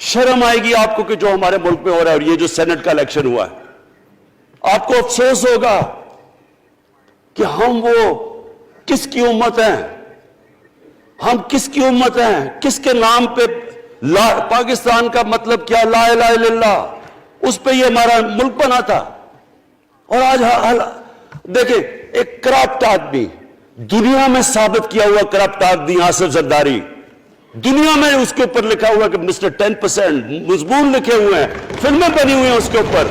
شرم آئے گی آپ کو کہ جو ہمارے ملک میں ہو رہا ہے. اور یہ جو سینٹ کا الیکشن ہوا ہے, آپ کو افسوس ہوگا کہ ہم وہ کس کی امت ہیں, ہم کس کی امت ہیں, کس کے نام پہ پاکستان کا مطلب کیا, لا الہ الا اللہ, اس پہ یہ ہمارا ملک بنا تھا. اور آج دیکھیں ایک کرپٹ آدمی, دنیا میں ثابت کیا ہوا کرپٹ آدمی آصف زرداری, دنیا میں اس کے اوپر لکھا ہوا کہ مسٹر 10%, مضمون لکھے ہوئے ہیں, فلمیں بنی ہوئی ہیں اس کے اوپر.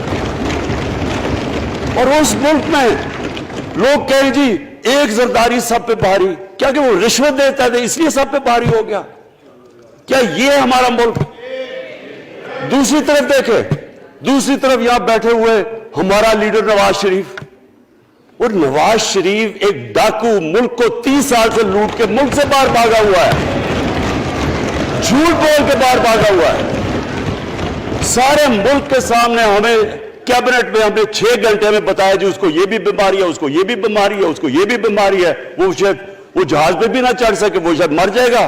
اور اس ملک میں لوگ کہیں جی ایک زرداری سب پہ بھاری, کیا کہ وہ رشوت دیتا تھا اس لیے سب پہ بھاری ہو گیا؟ کیا یہ ہمارا ملک؟ دوسری طرف دیکھیں, دوسری طرف یہاں بیٹھے ہوئے ہمارا لیڈر نواز شریف. اور نواز شریف ایک ڈاکو, ملک کو 30 سال سے لوٹ کے ملک سے باہر بھاگا ہوا ہے, جھوٹ بول کے باہر بھاگا ہوا ہے. سارے ملک کے سامنے ہمیں کیبنٹ میں ہمیں 6 گھنٹے میں بتایا جی اس کو یہ بھی بیماری ہے, اس کو یہ بھی بیماری ہے, اس کو یہ بھی بیماری ہے, وہ جہاز پہ بھی نہ چڑھ سکے, وہ شاید مر جائے گا.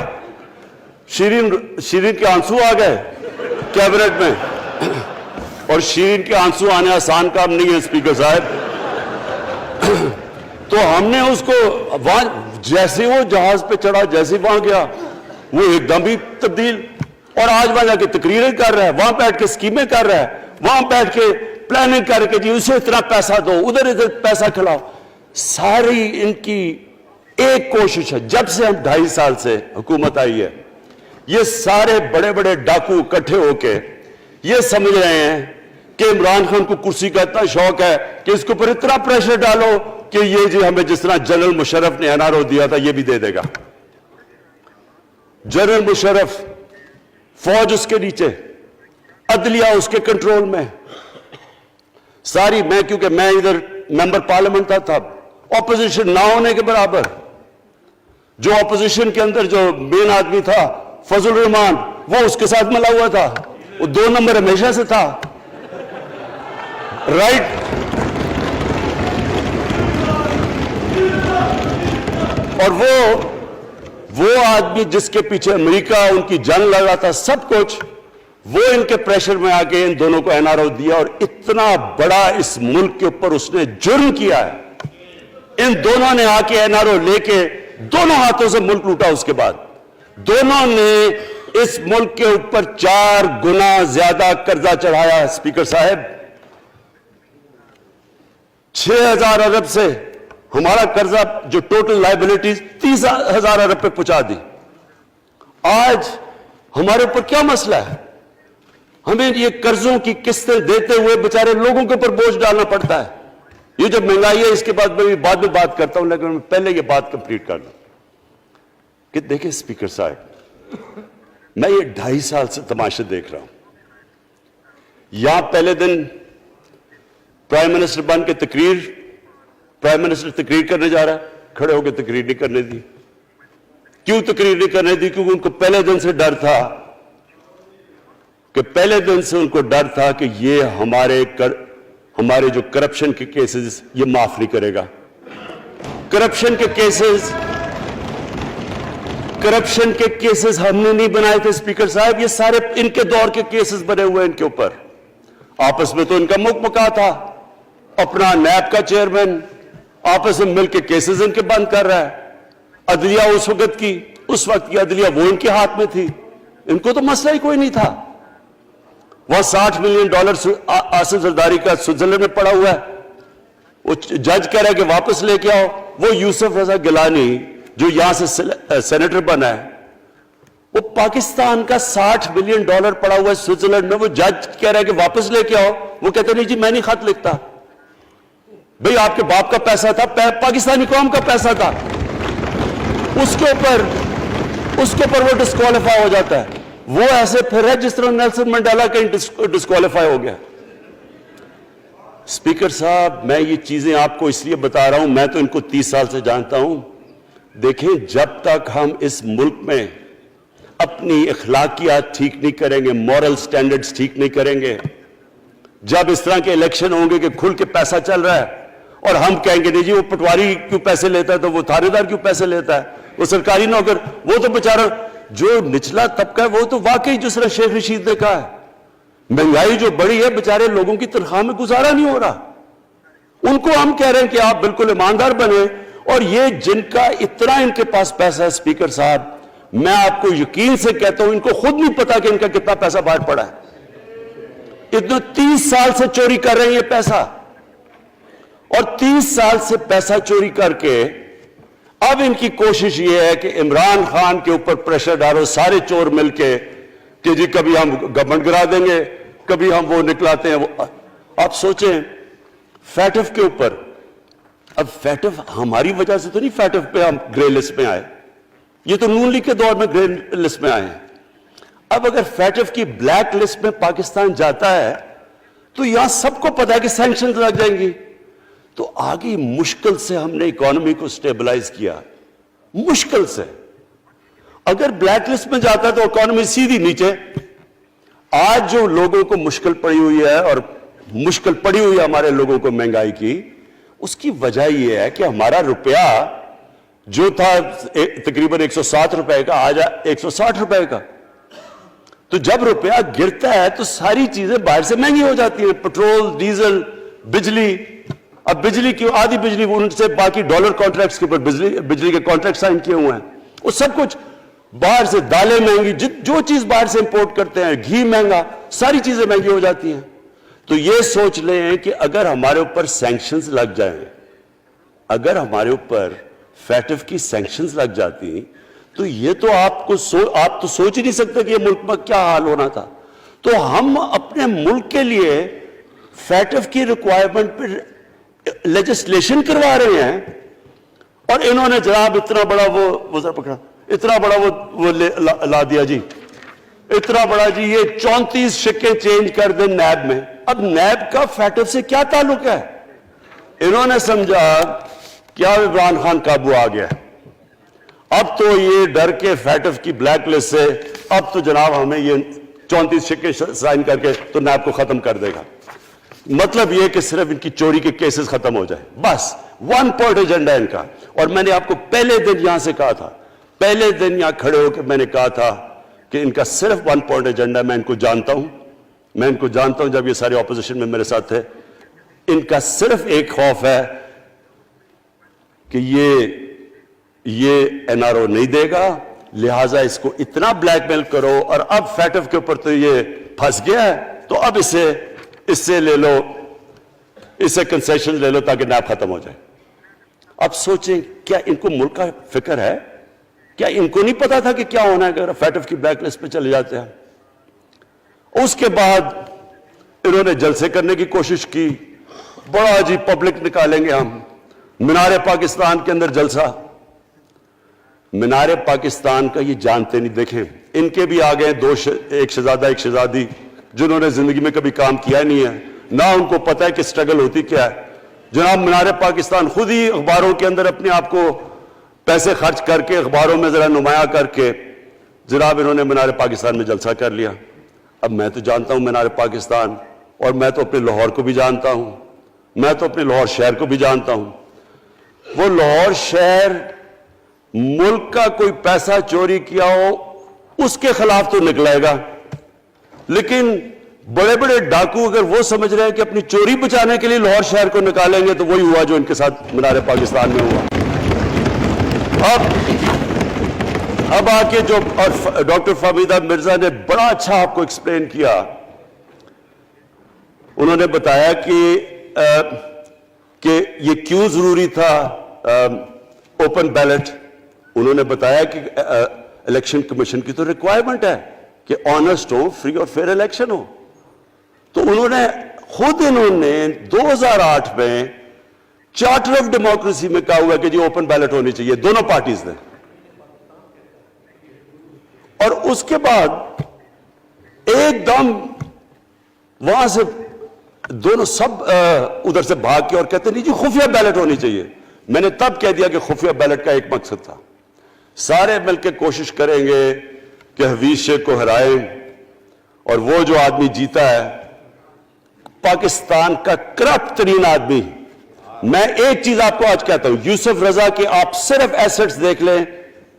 شیرین کے آنسو آ گئے کیبنٹ میں, اور شیرین کے آنسو آنے آسان کام نہیں ہے اسپیکر صاحب. تو ہم نے اس کو وہاں جیسے وہ جہاز پہ چڑھا, جیسے وہاں گیا, وہ ایک دم ہی تبدیل. اور آج وہاں جا کے تقریریں کر رہا ہے, وہاں بیٹھ کے اسکیمیں کر رہا ہے, وہاں بیٹھ کے پلاننگ کر کے جی اسے اتنا پیسہ دو, ادھر ادھر پیسہ کھلاؤ. ساری ان کی ایک کوشش ہے, جب سے ہم 2.5 سال سے حکومت آئی ہے, یہ سارے بڑے بڑے ڈاکو اکٹھے ہو کے یہ سمجھ رہے ہیں کہ عمران خان کو کرسی کا اتنا شوق ہے کہ اس کے اوپر اتنا پریشر ڈالو کہ یہ جی ہمیں جس طرح جنرل مشرف نے NRO دیا تھا یہ بھی دے دے گا. جنرل مشرف, فوج اس کے نیچے, عدلیہ اس کے کنٹرول میں ساری. میں کیونکہ میں ادھر ممبر پارلیمنٹ تھا, اپوزیشن نہ ہونے کے برابر. جو اپوزیشن کے اندر جو مین آدمی تھا فضل الرحمان, وہ اس کے ساتھ ملا ہوا تھا, وہ 2 نمبر ہمیشہ سے تھا, رائٹ. اور وہ آدمی جس کے پیچھے امریکہ ان کی جنگ لڑ رہا تھا, سب کچھ, وہ ان کے پریشر میں آ کے ان دونوں کو NRO دیا. اور اتنا بڑا اس ملک کے اوپر اس نے جرم کیا ہے. ان دونوں نے آ کے NRO لے کے دونوں ہاتھوں سے ملک لوٹا. اس کے بعد دونوں نے اس ملک کے اوپر 4 گنا زیادہ قرضہ چڑھایا. اسپیکر صاحب, 6,000 ارب سے ہمارا قرضہ جو ٹوٹل لائبلٹیز 30,000 ارب پہ پہنچا دی. آج ہمارے اوپر کیا مسئلہ ہے؟ ہمیں یہ قرضوں کی قسطیں دیتے ہوئے بیچارے لوگوں کے اوپر بوجھ ڈالنا پڑتا ہے. یہ جو مہنگائی ہے اس کے بعد میں بعد میں بات کرتا ہوں, لیکن میں پہلے یہ بات کمپلیٹ کر لوں کہ دیکھیں اسپیکر صاحب, میں یہ 2.5 سال سے تماشے دیکھ رہا ہوں. یہاں پہلے دن پرائم منسٹر بن کے پرائم منسٹر تقریر کرنے جا رہا ہے, کھڑے ہو کے تقریر نہیں کرنے دی. کیوں تقریر نہیں کرنے دی؟ کیونکہ ان کو پہلے دن سے ڈر تھا کہ یہ ہمارے جو کرپشن کے کیسز یہ معاف نہیں کرے گا. کرپشن کے کیسز ہم نے نہیں بنائے تھے اسپیکر صاحب, یہ سارے ان کے دور کے کیسز بنے ہوئے ان کے اوپر. آپس میں تو ان کا مکمکا تھا, اپنا نیب کا چیئرمین آپس میں مل کے کیسز ان کے بند کر رہا ہے. عدلیہ اس وقت کی عدلیہ وہ ان کے ہاتھ میں تھی, ان کو تو مسئلہ ہی کوئی نہیں تھا. وہ $60 ملین آصف زرداری کا سوئٹزرلینڈ میں پڑا ہوا ہے, وہ جج کہہ رہا ہے کہ واپس لے کے آؤ. وہ یوسف رضا گیلانی جو یہاں سے سینیٹر بنا ہے, وہ پاکستان کا $60 ملین پڑا ہوا ہے سوئٹزرلینڈ میں, وہ جج کہہ رہا ہے کہ واپس لے کے آؤ. وہ کہتے نہیں جی میں نہیں خط لکھتا. بھئی آپ کے باپ کا پیسہ تھا, پاکستانی قوم کا پیسہ تھا, اس کے اوپر وہ ڈسکوالیفائی ہو جاتا ہے. وہ ایسے پھر ہے جس طرح نیلسن منڈیلا کہیں ڈسکوالیفائی ہو گیا. اسپیکر صاحب, میں یہ چیزیں آپ کو اس لیے بتا رہا ہوں, میں تو ان کو 30 سال سے جانتا ہوں. دیکھیں, جب تک ہم اس ملک میں اپنی اخلاقیات ٹھیک نہیں کریں گے, مورل سٹینڈرڈز ٹھیک نہیں کریں گے, جب اس طرح کے الیکشن ہوں گے کہ کھل کے پیسہ چل رہا ہے اور ہم کہیں گے نہیں جی وہ پٹواری کیوں پیسے لیتا ہے, تو وہ تھانے دار کیوں پیسے لیتا ہے, وہ سرکاری نوکر, وہ تو بیچارہ جو نچلا طبقہ ہے وہ تو واقعی جس طرح شیخ رشید نے کہا ہے, مہنگائی جو بڑی ہے, بیچارے لوگوں کی تنخواہ میں گزارا نہیں ہو رہا. ان کو ہم کہہ رہے ہیں کہ آپ بالکل ایماندار بنے, اور یہ جن کا اتنا ان کے پاس پیسہ ہے اسپیکر صاحب, میں آپ کو یقین سے کہتا ہوں ان کو خود نہیں پتا کہ ان کا کتنا پیسہ باہر پڑا ہے. اتنا 30 سال سے چوری کر رہے ہیں یہ پیسہ, اور 30 سال سے پیسہ چوری کر کے اب ان کی کوشش یہ ہے کہ عمران خان کے اوپر پریشر ڈالو سارے چور مل کے کہ جی کبھی ہم گورنمنٹ گرا دیں گے, کبھی ہم وہ نکلاتے ہیں وہ. آپ سوچیں فیٹف کے اوپر, اب فیٹف ہماری وجہ سے تو نہیں فیٹف پہ ہم گرے لسٹ میں آئے, یہ تو نون لیگ کے دور میں گرے لسٹ میں آئے ہیں. اب اگر فیٹف کی بلیک لسٹ میں پاکستان جاتا ہے تو یہاں سب کو پتا ہے کہ سینکشنز لگ جائیں گی, تو آگے مشکل سے ہم نے اکانومی کو سٹیبلائز کیا, مشکل سے. اگر بلیک لسٹ میں جاتا ہے تو اکانومی سیدھی نیچے. آج جو لوگوں کو مشکل پڑی ہوئی ہے, اور مشکل پڑی ہوئی ہے ہمارے لوگوں کو مہنگائی کی, اس کی وجہ یہ ہے کہ ہمارا روپیہ جو تھا تقریباً 107 روپے کا, آج 160 روپے کا. تو جب روپیہ گرتا ہے تو ساری چیزیں باہر سے مہنگی ہو جاتی ہیں, پٹرول, ڈیزل, بجلی. اب بجلی کی آدھی بجلی ان سے باقی ڈالر کانٹریکٹس کے اوپر بجلی کے کانٹریکٹ سائن کیے ہوئے ہیں, وہ سب کچھ باہر سے. دالیں مہنگی, جو چیز باہر سے امپورٹ کرتے ہیں, گھی مہنگا, ساری چیزیں مہنگی ہو جاتی ہیں. تو یہ سوچ لیں کہ اگر ہمارے اوپر سینکشنز لگ جائیں, اگر ہمارے اوپر فیٹف کی سینکشنز لگ جاتی تو یہ تو آپ تو سوچ ہی نہیں سکتے کہ یہ ملک میں کیا حال ہونا تھا. تو ہم اپنے ملک کے لیے فیٹف کی ریکوائرمنٹ پہ لیجسلیشن کروا رہے ہیں, اور انہوں نے جناب اتنا بڑا وہ ذرا پکڑا, اتنا بڑا وہ لا دیا جی, اتنا بڑا جی, یہ 34 شکیں چینج کر دیں نیب میں. اب نیب کا فیٹف سے کیا تعلق ہے؟ انہوں نے سمجھا کیا عمران خان قابو آ گیا, اب تو یہ ڈر کے فیٹف کی بلیک لسٹ سے اب تو جناب ہمیں یہ 34 شکیں سائن کر کے تو نیب کو ختم کر دے گا. مطلب یہ کہ صرف ان کی چوری کے کیسز ختم ہو جائے, بس 1 پوائنٹ ایجنڈا ان کا. اور میں نے آپ کو پہلے دن یہاں سے کہا تھا, پہلے دن یہاں کھڑے ہو کے میں نے کہا تھا کہ ان کا صرف 1 پوائنٹ ایجنڈا. میں ان کو جانتا ہوں, میں ان کو جانتا ہوں, جب یہ سارے اپوزیشن میں میرے ساتھ تھے. ان کا صرف ایک خوف ہے کہ یہ NRO نہیں دے گا, لہٰذا اس کو اتنا بلیک میل کرو, اور اب فیٹف کے اوپر تو یہ پھنس گیا ہے تو اب اس سے لے لو, اس سے کنسیشن لے لو تاکہ نیب ختم ہو جائے. اب سوچیں کیا ان کو ملک کا فکر ہے؟ کیا ان کو نہیں پتا تھا کہ کیا ہونا ہے اگر فیٹف کی بلیک لسٹ پہ چلے جاتے ہیں؟ اس کے بعد انہوں نے جلسے کرنے کی کوشش کی, بڑا جی پبلک نکالیں گے ہم, مینار پاکستان کے اندر جلسہ. مینار پاکستان کا یہ جانتے نہیں. دیکھیں ان کے بھی آگئے ایک شہزادہ ایک شہزادی جنہوں نے زندگی میں کبھی کام کیا نہیں ہے, نہ ان کو پتہ ہے کہ سٹرگل ہوتی کیا ہے. جناب مینار پاکستان خود ہی اخباروں کے اندر اپنے آپ کو پیسے خرچ کر کے اخباروں میں ذرا نمایاں کر کے جناب انہوں نے مینار پاکستان میں جلسہ کر لیا. اب میں تو جانتا ہوں مینار پاکستان, اور میں تو اپنے لاہور کو بھی جانتا ہوں, میں تو اپنے لاہور شہر کو بھی جانتا ہوں. وہ لاہور شہر ملک کا کوئی پیسہ چوری کیا ہو اس کے خلاف تو نکلے گا, لیکن بڑے بڑے ڈاکو اگر وہ سمجھ رہے ہیں کہ اپنی چوری بچانے کے لیے لاہور شہر کو نکالیں گے تو وہی ہوا جو ان کے ساتھ مینار پاکستان میں ہوا. اب آ کے جو ڈاکٹر فہمیدہ مرزا نے بڑا اچھا آپ کو ایکسپلین کیا, انہوں نے بتایا کہ یہ کیوں ضروری تھا اوپن بیلٹ. انہوں نے بتایا کہ الیکشن کمیشن کی تو ریکوائرمنٹ ہے کہ آنسٹ ہو, فری اور فیئر الیکشن ہو. تو انہوں نے 2008 میں چارٹر آف ڈیموکریسی میں کہا ہوا ہے کہ جی اوپن بیلٹ ہونی چاہیے, دونوں پارٹیز نے. اور اس کے بعد ایک دم وہاں سے دونوں سب ادھر سے بھاگ کے اور کہتے نہیں جی خفیہ بیلٹ ہونی چاہیے. میں نے تب کہہ دیا کہ خفیہ بیلٹ کا ایک مقصد تھا, سارے مل کے کوشش کریں گے کہ حفیظ شیخ کو ہرائیں, اور وہ جو آدمی جیتا ہے پاکستان کا کرپٹ ترین آدمی. میں ایک چیز آپ کو آج کہتا ہوں, یوسف رضا کے آپ صرف ایسٹس دیکھ لیں,